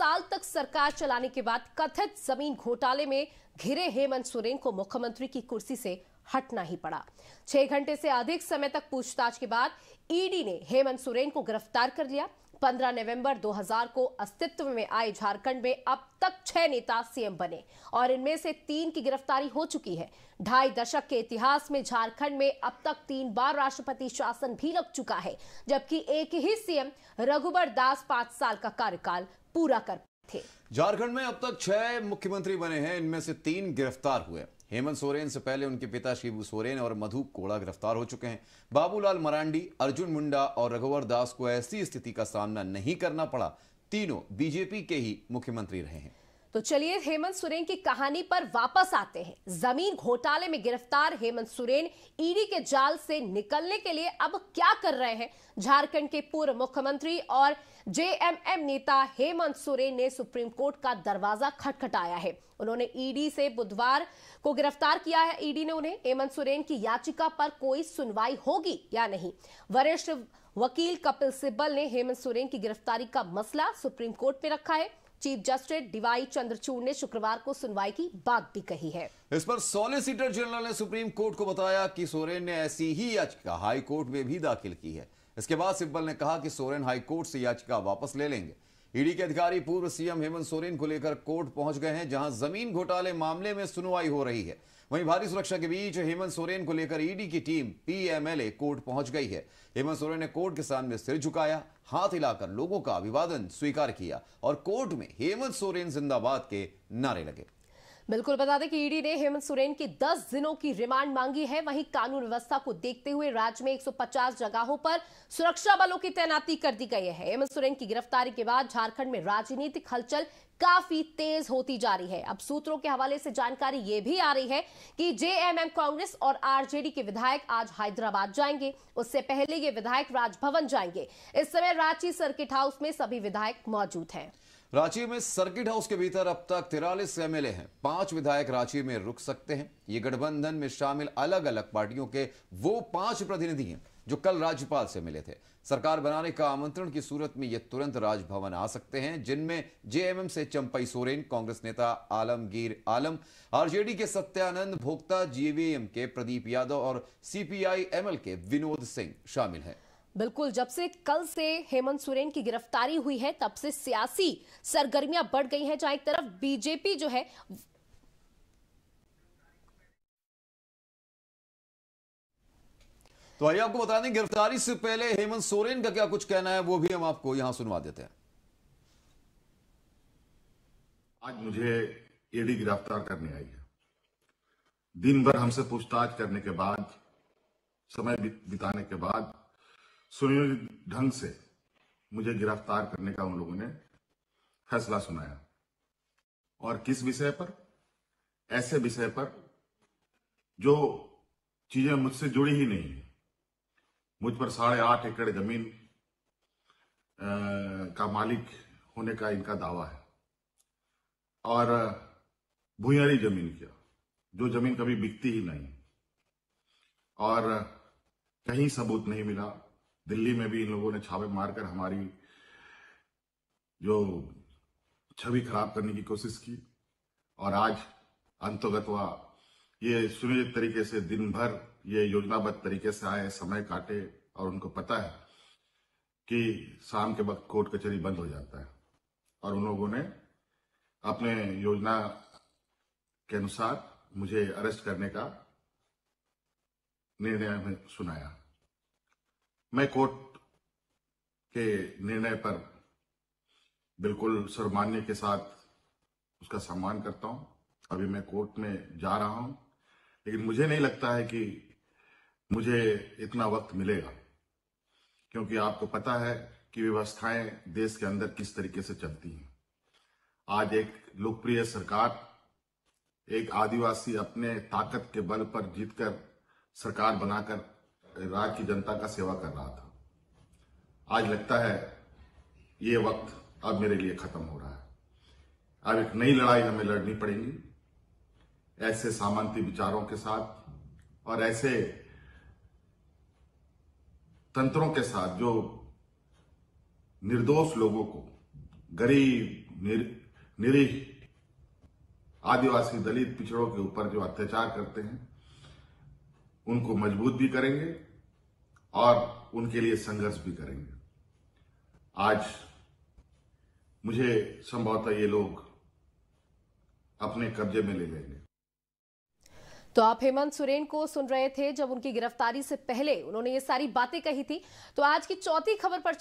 साल तक सरकार चलाने के बाद कथित जमीन घोटाले में घिरे हेमंत सोरेन को मुख्यमंत्री की कुर्सी से हटना ही पड़ा। 6 घंटे से अधिक समय तक पूछताछ के बाद ईडी ने हेमंत सोरेन को गिरफ्तार कर लिया। 15 नवंबर 2000 को अस्तित्व में आए झारखंड में अब तक 6 नेता सीएम बने और इनमें से 3 की गिरफ्तारी हो चुकी है। 2.5 दशक के इतिहास में झारखंड में अब तक 3 बार राष्ट्रपति शासन भी लग चुका है, जबकि एक ही सीएम रघुबर दास 5 साल का कार्यकाल पूरा कर थे। झारखंड में अब तक 6 मुख्यमंत्री बने हैं, इनमें से 3 गिरफ्तार हुए। हेमंत सोरेन से पहले उनके पिता शिबू सोरेन और मधु कोड़ा गिरफ्तार हो चुके हैं। बाबूलाल मरांडी, अर्जुन मुंडा और रघुवर दास को ऐसी स्थिति का सामना नहीं करना पड़ा। तीनों बीजेपी के ही मुख्यमंत्री रहे हैं। तो चलिए हेमंत सोरेन की कहानी पर वापस आते हैं। जमीन घोटाले में गिरफ्तार हेमंत सोरेन ईडी के जाल से निकलने के लिए अब क्या कर रहे हैं? झारखंड के पूर्व मुख्यमंत्री और जेएमएम नेता हेमंत सोरेन ने सुप्रीम कोर्ट का दरवाजा खटखटाया है। उन्होंने ईडी से बुधवार को गिरफ्तार किया है। ईडी ने उन्हें हेमंत सोरेन की याचिका पर कोई सुनवाई होगी या नहीं। वरिष्ठ वकील कपिल सिब्बल ने हेमंत सोरेन की गिरफ्तारी का मसला सुप्रीम कोर्ट में रखा है। चीफ जस्टिस डीवाई चंद्रचूड़ ने शुक्रवार को सुनवाई की बात भी कही है। इस पर सॉलिसिटर जनरल ने सुप्रीम कोर्ट को बताया कि सोरेन ने ऐसी ही याचिका हाई कोर्ट में भी दाखिल की है। इसके बाद सिब्बल ने कहा कि सोरेन हाई कोर्ट से याचिका वापस ले लेंगे। ईडी के अधिकारी पूर्व सीएम हेमंत सोरेन को लेकर कोर्ट पहुंच गए हैं, जहां जमीन घोटाले मामले में सुनवाई हो रही है। वहीं भारी सुरक्षा के बीच हेमंत सोरेन को लेकर ईडी की टीम पीएमएलए कोर्ट पहुंच गई है। हेमंत सोरेन ने कोर्ट के सामने सिर झुकाया, हाथ हिलाकर लोगों का अभिवादन स्वीकार किया और कोर्ट में हेमंत सोरेन जिंदाबाद के नारे लगे। बिल्कुल बता दें कि ईडी ने हेमंत सोरेन की 10 दिनों की रिमांड मांगी है। वहीं कानून व्यवस्था को देखते हुए राज्य में 150 जगहों पर सुरक्षा बलों की तैनाती कर दी गई है। हेमंत सोरेन की गिरफ्तारी के बाद झारखंड में राजनीतिक हलचल काफी तेज होती जा रही है। अब सूत्रों के हवाले से जानकारी यह भी आ रही है कि जेएमएम कांग्रेस और आरजेडी के विधायक आज हैदराबाद जाएंगे। उससे पहले ये विधायक राजभवन जाएंगे। इस समय रांची सर्किट हाउस में सभी विधायक मौजूद हैं। रांची में सर्किट हाउस के भीतर अब तक 43 एमएलए हैं। 5 विधायक रांची में रुक सकते हैं। ये गठबंधन में शामिल अलग अलग पार्टियों के वो 5 प्रतिनिधि हैं जो कल राज्यपाल से मिले थे। सरकार बनाने का आमंत्रण की सूरत में ये तुरंत राजभवन आ सकते हैं, जिनमें जेएमएम से चंपई सोरेन, कांग्रेस नेता आलमगीर आलम, आरजेडी के सत्यानंद भोक्ता, जेवीएम के प्रदीप यादव और सीपीआई-एमएल के विनोद सिंह शामिल हैं। बिल्कुल, जब से कल से हेमंत सोरेन की गिरफ्तारी हुई है तब से सियासी सरगर्मियां बढ़ गई हैं। जहां एक तरफ बीजेपी जो है तो आइए आपको बता दें, गिरफ्तारी से पहले हेमंत सोरेन का क्या कुछ कहना है वो भी हम आपको यहां सुनवा देते हैं। आज मुझे ईडी गिरफ्तार करने आई है। दिन भर हमसे पूछताछ करने के बाद, समय बिताने के बाद सुनियोजित ढंग से मुझे गिरफ्तार करने का उन लोगों ने फैसला सुनाया। और किस विषय पर? ऐसे विषय पर जो चीजें मुझसे जुड़ी ही नहीं है। मुझ पर 8.5 एकड़ जमीन का मालिक होने का इनका दावा है और भूयरी जमीन किया, जो जमीन कभी बिकती ही नहीं और कहीं सबूत नहीं मिला। दिल्ली में भी इन लोगों ने छापे मारकर हमारी जो छवि खराब करने की कोशिश की और आज अंतोगत्वा ये सुनियोजित तरीके से दिन भर ये योजनाबद्ध तरीके से आए, समय काटे और उनको पता है कि शाम के वक्त कोर्ट कचहरी बंद हो जाता है और उन लोगों ने अपने योजना के अनुसार मुझे अरेस्ट करने का निर्णय सुनाया। मैं कोर्ट के निर्णय पर बिल्कुल सर्वमान्य के साथ उसका सम्मान करता हूं। अभी मैं कोर्ट में जा रहा हूं, लेकिन मुझे नहीं लगता है कि मुझे इतना वक्त मिलेगा, क्योंकि आपको पता है कि व्यवस्थाएं देश के अंदर किस तरीके से चलती हैं। आज एक लोकप्रिय सरकार, एक आदिवासी अपने ताकत के बल पर जीतकर सरकार बनाकर राज्य की जनता का सेवा कर रहा था। आज लगता है ये वक्त अब मेरे लिए खत्म हो रहा है। अब एक नई लड़ाई हमें लड़नी पड़ेगी, ऐसे सामंती विचारों के साथ और ऐसे तंत्रों के साथ जो निर्दोष लोगों को, गरीब निरीह आदिवासी दलित पिछड़ों के ऊपर जो अत्याचार करते हैं उनको मजबूत भी करेंगे और उनके लिए संघर्ष भी करेंगे। आज मुझे संभवतः ये लोग अपने कब्जे में ले लेंगे। तो आप हेमंत सोरेन को सुन रहे थे जब उनकी गिरफ्तारी से पहले उन्होंने ये सारी बातें कही थी। तो आज की चौथी खबर पर